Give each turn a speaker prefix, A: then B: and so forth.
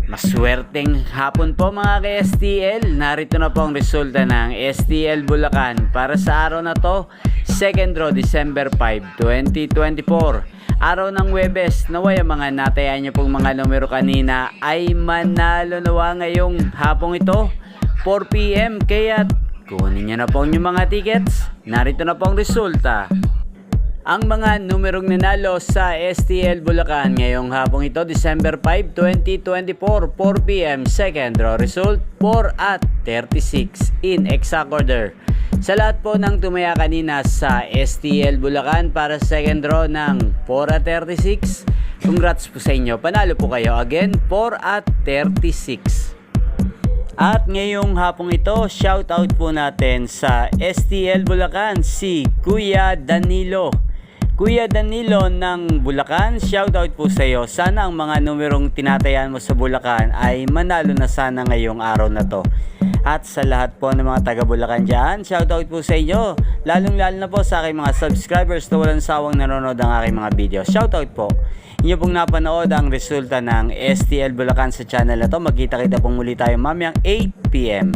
A: Maswerteng hapon po mga ka-STL. Narito na po ang resulta ng STL Bulacan para sa araw na to, 2nd draw December 5, 2024. Araw ng Huwebes, naway ang mga natayan nyo pong mga numero kanina ay manalo nawa ngayong hapong ito, 4 PM. Kaya kunin nyo na po yung mga tickets. Narito na po ang resulta. Ang mga numerong nanalo sa STL Bulacan ngayong hapong ito, December 5, 2024, 4 PM, second draw result, 4 at 36 in exact order. Sa lahat po ng tumaya kanina sa STL Bulacan para sa second draw ng 4 at 36, congrats po sa inyo. Panalo po kayo again, 4 at 36. At ngayong hapong ito, shoutout po natin sa STL Bulacan si Kuya Danilo. Kuya Danilo ng Bulacan, shoutout po sa iyo. Sana ang mga numerong tinatayan mo sa Bulacan ay manalo na sana ngayong araw na to. At sa lahat po ng mga taga Bulacan dyan, shoutout po sa inyo. Lalong-lalo na po sa aking mga subscribers na walang sawang nanonood ng aking mga video. Shoutout po. Inyo pong napanood ang resulta ng STL Bulacan sa channel na to. Magkita-kita pong muli tayo mamayang 8 PM.